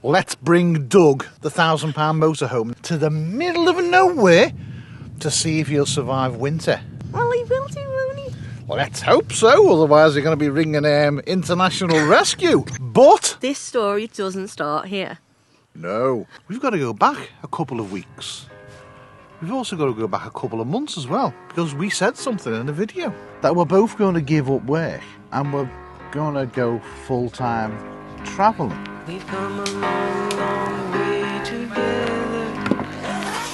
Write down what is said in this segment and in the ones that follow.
Let's bring Doug, the £1,000 motorhome, to the middle of nowhere to see if he'll survive winter. Well, he will do, won't he? Well, let's hope so, otherwise they're going to be ringing international rescue. But This story doesn't start here. no, we've got to go back a couple of weeks. We've also got to go back a couple of months as well, because we said something in the video that we're both going to give up work and we're going to go full-time travelling. We've come a long, long way together,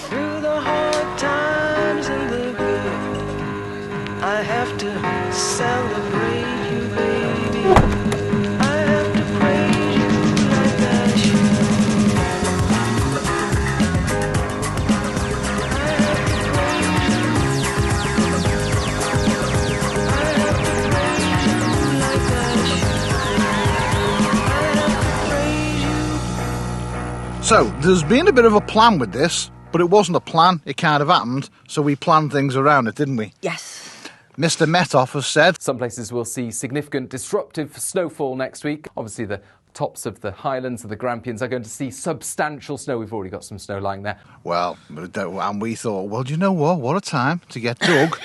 through the hard times and the good. I have to celebrate you, baby. I have to praise you like I should. I have to praise you like I should. So, there's been a bit of a plan with this, but it wasn't a plan, it kind of happened, so we planned things around it, didn't we? Yes. Mr. Metoff has said Some places will see significant disruptive snowfall next week. Obviously, the tops of the highlands and the Grampians are going to see substantial snow. We've already got some snow lying there. well, and we thought, well, do you know what a time to get Doug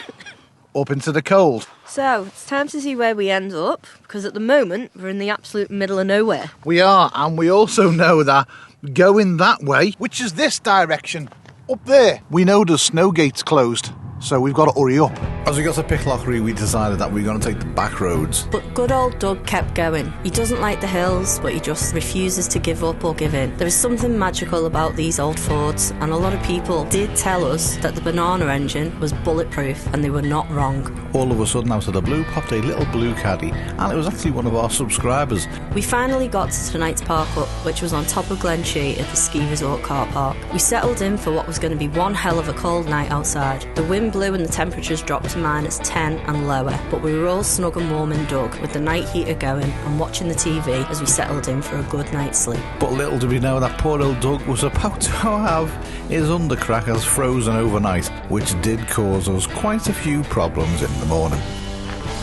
up into the cold. So, it's time to see where we end up, because at the moment, we're in the absolute middle of nowhere. We are, and we also know that going that way, which is this direction, up there, we know the snow gate's closed, so we've got to hurry up. As we got to Picklockery, we decided that we were going to take the back roads. But good old Doug kept going. He doesn't like the hills, but he just refuses to give up or give in. There is something magical about these old Fords, and a lot of people did tell us that the banana engine was bulletproof, and they were not wrong. All of a sudden, out of the blue popped a little blue caddy, and it was actually one of our subscribers. We finally got to tonight's park up, which was on top of Glen Shea at the ski resort car park. We settled in for what was going to be one hell of a cold night outside. The wind blew and the temperatures dropped to -10 and lower, but we were all snug and warm in Doug with the night heater going and watching the TV as we settled in for a good night's sleep. But little did we know that poor old Doug was about to have his undercrackers frozen overnight, which did cause us quite a few problems in the morning.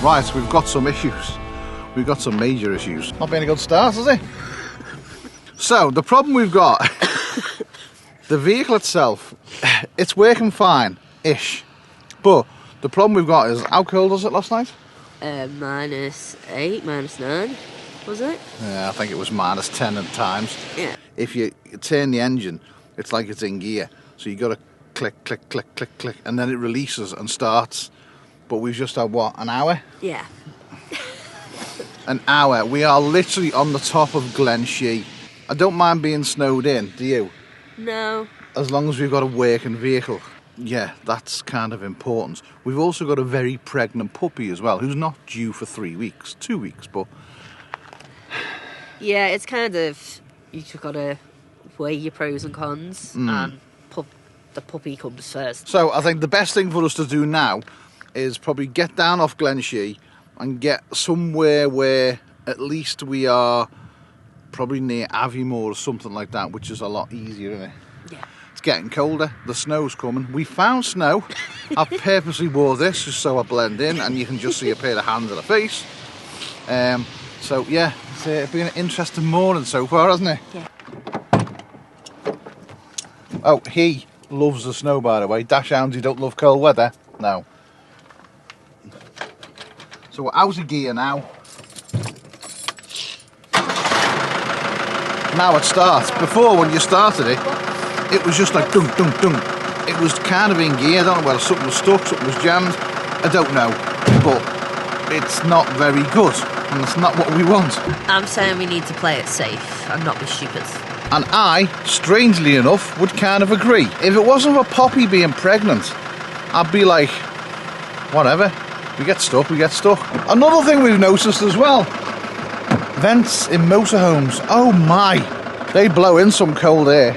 Right, we've got some issues. We've got some major issues. Not been a good start, has it? So, the problem we've got, the vehicle itself, it's working fine-ish. But the problem we've got is, how cold was it last night? -8, -9, was it? Yeah, I think it was -10 at times. Yeah. If you turn the engine, it's like it's in gear. So you got to click, click, click, click, click, and then it releases and starts. But we've just had, what, an hour? Yeah. An hour. We are literally on the top of Glen Shea. I don't mind being snowed in, do you? No. As long as we've got a working vehicle. Yeah, that's kind of important. We've also got a very pregnant puppy as well, who's not due for 3 weeks, 2 weeks, but... Yeah, it's kind of, you just got to weigh your pros and cons, and the puppy comes first. So I think the best thing for us to do now is probably get down off Glen Shea and get somewhere where at least we are probably near Aviemore or something like that, which is a lot easier, isn't it? Yeah. It's getting colder, the snow's coming. We found snow. I purposely wore this just so I blend in and you can just see a pair of hands and a face. So yeah, it's been an interesting morning so far, hasn't it? Yeah. Oh, he loves the snow, by the way. Dash hounds, you don't love cold weather? No. So we're out of gear now. Now it starts. Before, when you started it, it was just like dunk, dunk, dunk. It was kind of in gear. I don't know whether something was stuck, something was jammed. I don't know. But it's not very good. And it's not what we want. I'm saying we need to play it safe and not be stupid. And I, strangely enough, would kind of agree. If it wasn't for Poppy being pregnant, I'd be like, whatever. We get stuck, we get stuck. Another thing we've noticed as well, vents in motorhomes. Oh my, they blow in some cold air.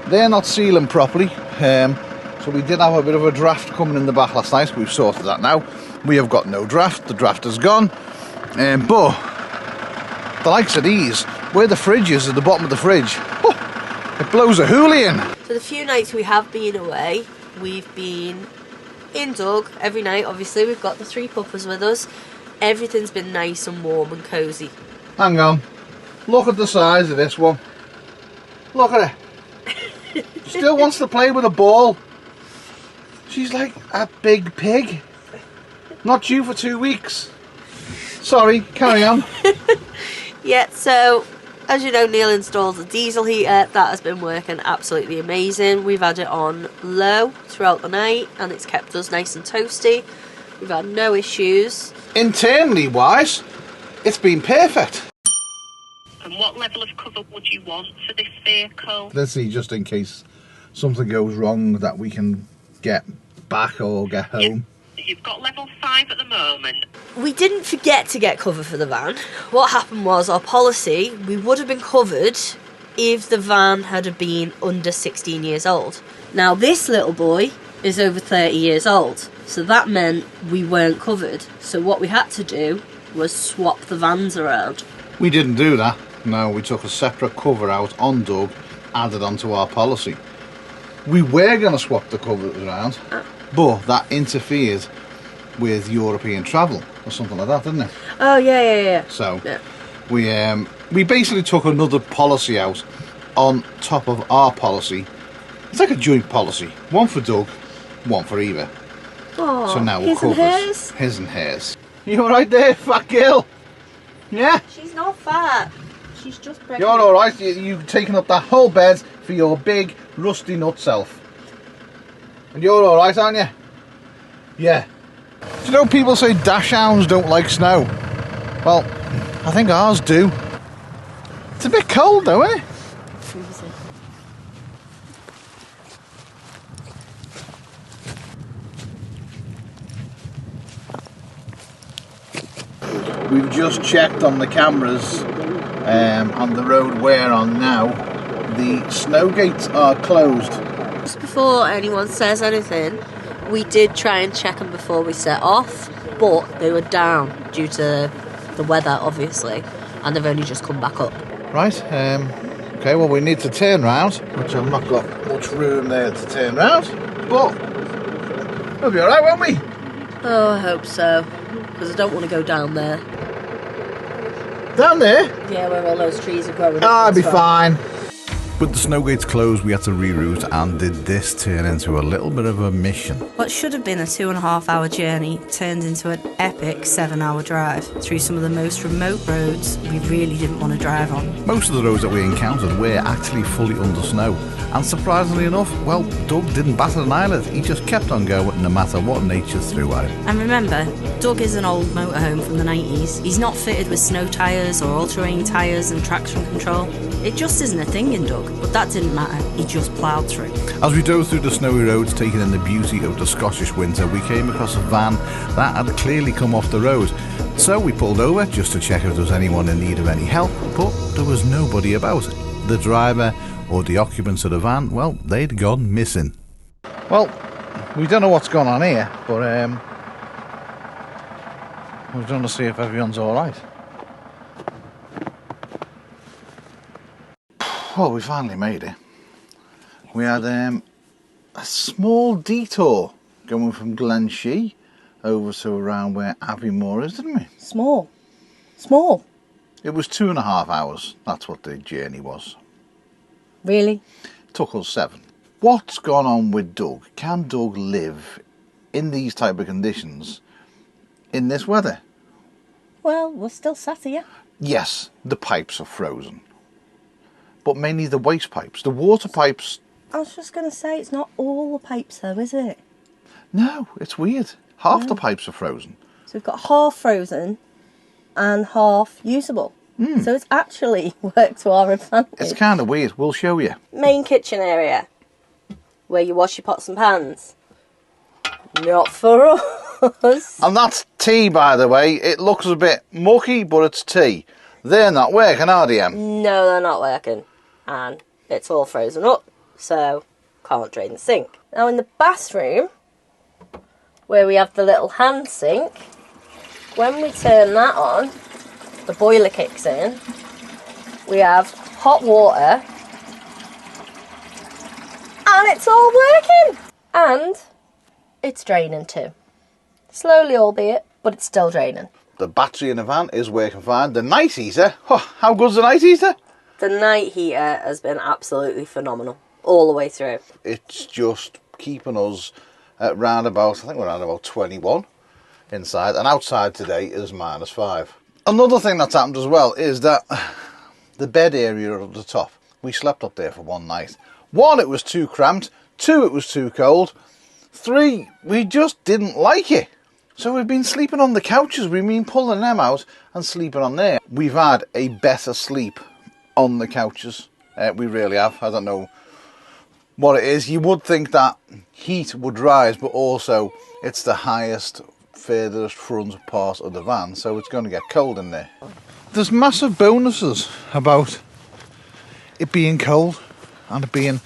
They're not sealing properly. So we did have a bit of a draft coming in the back last night. We've sorted that now. We have got no draft. The draft is gone. But the likes of these, where the fridge is at the bottom of the fridge, it blows a hooligan. So the few nights we have been away, we've been in Doug every night. Obviously, we've got the 3 puppers with us. Everything's been nice and warm and cosy. Hang on. Look at the size of this one. Look at her. Still wants to play with a ball. She's like a big pig. Not due for 2 weeks. Sorry, carry on. Yeah, so as you know, Neil installed a diesel heater. That has been working absolutely amazing. We've had it on low throughout the night and it's kept us nice and toasty. We've had no issues. Internally wise, it's been perfect. And what level of cover would you want for this vehicle? Let's see, just in case something goes wrong, that we can get back or get home. You've got level 5 at the moment. We didn't forget to get cover for the van. What happened was, our policy, we would have been covered if the van had been under 16 years old. Now this little boy is over 30 years old, so that meant we weren't covered. So what we had to do was swap the vans around. We didn't do that. No, we took a separate cover out on Doug, added onto our policy. We were going to swap the covers around, but that interfered with European travel or something like that, didn't it? Oh yeah. So Yeah. we basically took another policy out on top of our policy. It's like a joint policy. One for Doug, one for Eva. Oh, So now we're his and covered. hers? His and hers. You alright there, fat girl? Yeah? She's not fat. She's just pregnant. You're alright. You've taken up that whole bed for your big, rusty nut self. And you're alright, aren't you? Yeah. Do you know people say dachshunds don't like snow? Well, I think ours do. It's a bit cold though, eh? Freezing. We've just checked on the cameras on the road we're on now. The snow gates are closed. Just before anyone says anything, we did try and check them before we set off, but they were down due to the weather, obviously, and they've only just come back up. Right, okay, well we need to turn round, which I've not got much room there to turn round, but we'll be alright, won't we? Oh, I hope so, because I don't want to go down there. Down there? Yeah, where all those trees are growing up. I'll be fine. With the snow gates closed, we had to reroute, and did this turn into a little bit of a mission. What should have been a 2.5-hour journey turned into an epic 7-hour drive through some of the most remote roads we really didn't want to drive on. Most of the roads that we encountered were actually fully under snow, and surprisingly enough, well, Doug didn't bat an eyelid. He just kept on going no matter what nature threw at him. And remember, Doug is an old motorhome from the 90s. He's not fitted with snow tyres or all-terrain tyres and traction control. It just isn't a thing in Doug, but that didn't matter. He just ploughed through. As we drove through the snowy roads, taking in the beauty of the Scottish winter, we came across a van that had clearly come off the road. So we pulled over just to check if there was anyone in need of any help, but there was nobody about. The driver or the occupants of the van, well, they'd gone missing. Well, we don't know what's gone on here, but we're going to see if everyone's alright. Well, we finally made it. We had a small detour going from Glenshee over to around where Aviemore is, didn't we? Small. It was 2.5 hours. That's what the journey was. Really? Took us 7. What's gone on with Doug? Can Doug live in these type of conditions in this weather? Well, we're still sat here. Yes, the pipes are frozen. But mainly the waste pipes. The water pipes... I was just going to say, it's not all the pipes though, is it? No, it's weird. Half the pipes are frozen. So we've got half frozen and half usable. So it's actually worked to our advantage. It's kind of weird. We'll show you. Main kitchen area, where you wash your pots and pans. Not for us. And that's tea, by the way. It looks a bit mucky, but it's tea. They're not working, are they, Em? No, they're not working. And it's all frozen up, so can't drain the sink. Now in the bathroom, where we have the little hand sink, when we turn that on, the boiler kicks in, we have hot water, and it's all working! And it's draining too. Slowly albeit, but it's still draining. the battery in the van is working fine. The night heater, how good's the night heater? The night heater has been absolutely phenomenal all the way through. It's just keeping us at round about, I think we're around about 21 inside, and outside today is -5. Another thing that's happened as well is that the bed area at the top, we slept up there for one night. 1, it was too cramped. 2, it was too cold. 3, we just didn't like it. So we've been sleeping on the couches. We've been pulling them out and sleeping on there. We've had a better sleep on the couches. We really have. I don't know what it is. You would think that heat would rise, but also it's the highest, furthest front part of the van, so it's going to get cold in there. There's massive bonuses about it being cold and it being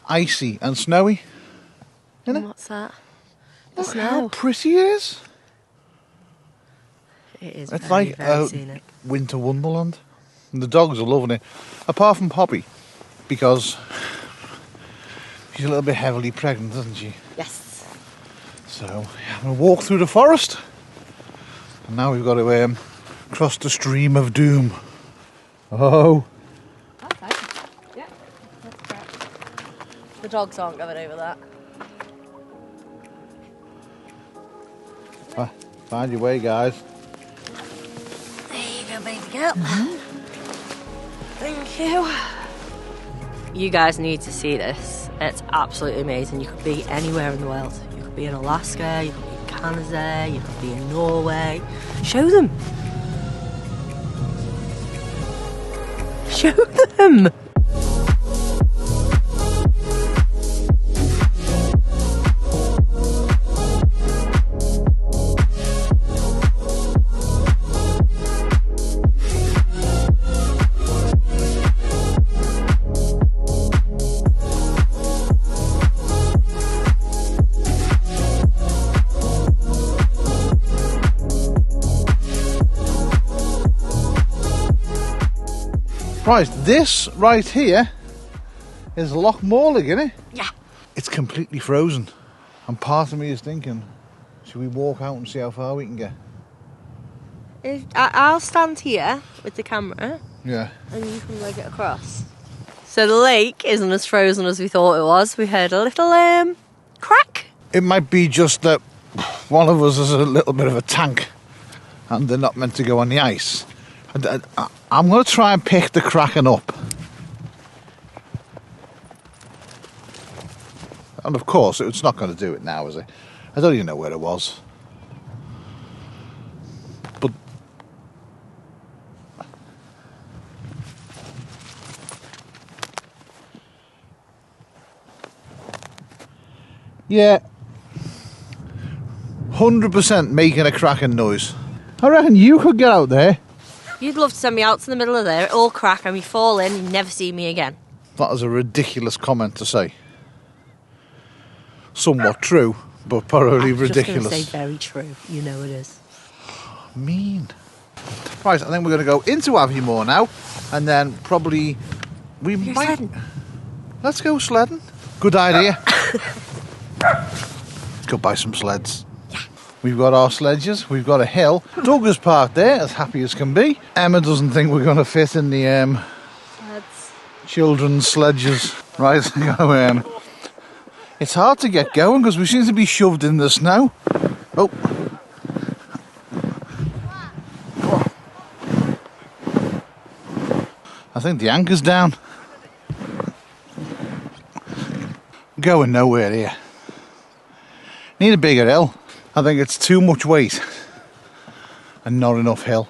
icy and snowy. Isn't it? What's that? Look Snow. how pretty it is. It is It's very, like very scenic. winter wonderland. And the dogs are loving it. Apart from Poppy, because she's a little bit heavily pregnant, isn't she? Yes. So I'm going to walk through the forest. And now we've got to cross the stream of doom. Oh. Okay. Yeah, that's correct. The dogs aren't going over that. Find your way, guys. There you go, baby girl. Thank you. You guys need to see this. It's absolutely amazing. You could be anywhere in the world. You could be in Alaska, you could be in Canada, you could be in Norway. Show them. Show them. Right, this right here is Loch Morlig, isn't it? Yeah. It's completely frozen. And part of me is thinking, should we walk out and see how far we can get? I'll stand here with the camera Yeah. and you can leg it across. So the lake isn't as frozen as we thought it was. We heard a little crack. It might be just that one of us is a little bit of a tank and they're not meant to go on the ice. I'm going to try and pick the kraken up. And of course, it's not going to do it now, is it? I don't even know where it was. But yeah, 100% making a cracking noise. I reckon you could get out there. You'd love to send me out to the middle of there, it'll all crack and we fall in, you never see me again. That is a ridiculous comment to say. Somewhat true, but probably ridiculous. I'm just going to say very true, you know it is. Mean. Right, I think we're going to go into Aviemore now, and then probably we You're might. sledding. Let's go sledding. Good idea. Let's go buy some sleds. We've got our sledges, we've got a hill. Doug is parked there, as happy as can be. Emma doesn't think we're going to fit in the Sleds. children's sledges. Right, it's hard to get going because we seem to be shoved in the snow. Oh. I think the anchor's down. Going nowhere here. Need a bigger hill. I think it's too much weight and not enough hill.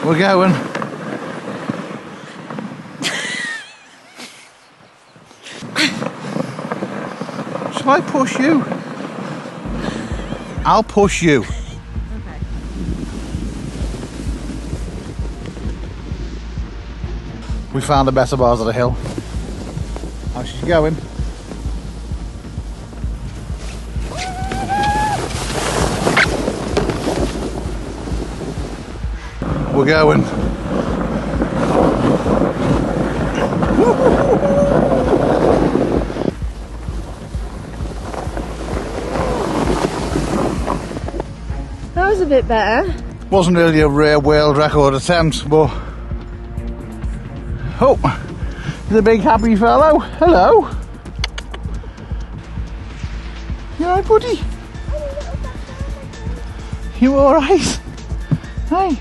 We're going. Shall I push you? I'll push you. Okay. We found the better bars of the hill. How's she going? We're going. was a bit better. Wasn't really a rare world record attempt, but... Oh, the big happy fellow. Hello. You alright, buddy? You alright? Hey.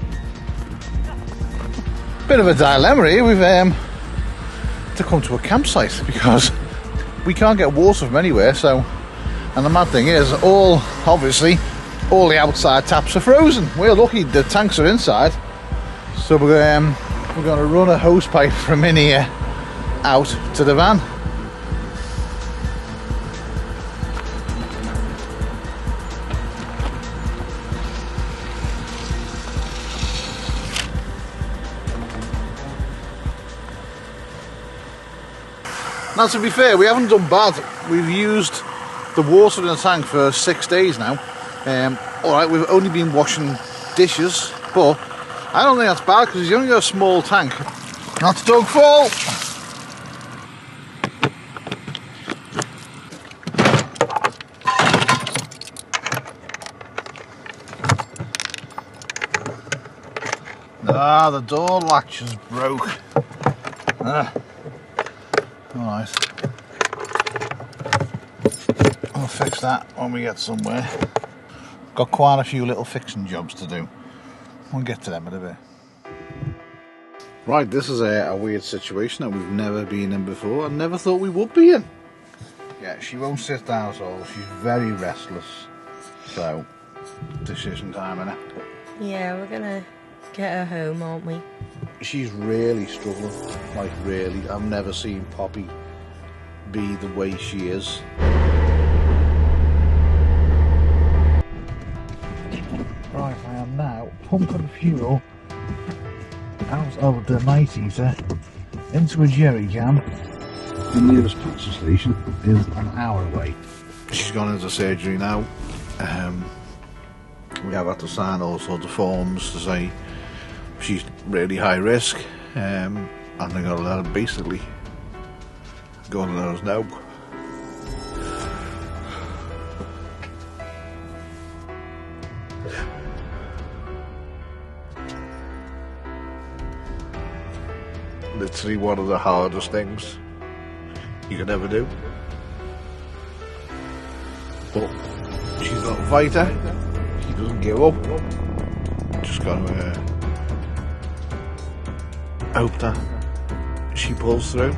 Bit of a dilemma here. We've to come to a campsite because we can't get water from anywhere, so... And the mad thing is, obviously, all the outside taps are frozen. We're lucky the tanks are inside, so we're going to run a hose pipe from in here out to the van. Now, to be fair, we haven't done bad. We've used the water in the tank for 6 days now. Alright, we've only been washing dishes, but I don't think that's bad because he's only got a small tank. That's dug full! Ah, the door latch is broke. Alright. I'll fix that when we get somewhere. Got quite a few little fixing jobs to do. We'll get to them in a bit. Right, this is a weird situation that we've never been in before. I never thought we would be in. Yeah, she won't sit down at all. She's very restless. So, decision time, innit? Yeah, we're gonna get her home, aren't we? She's really struggling. Like, really. I've never seen Poppy be the way she is. Right, I am now pumping fuel out of the night heater into a jerry can. The nearest petrol station is an hour away. She's gone into surgery now. We have had to sign all sorts of forms to say she's really high risk, and they're going to let her basically go and let us know. Literally one of the hardest things you could ever do. But she's not a fighter. She doesn't give up. Just got to hope that she pulls through.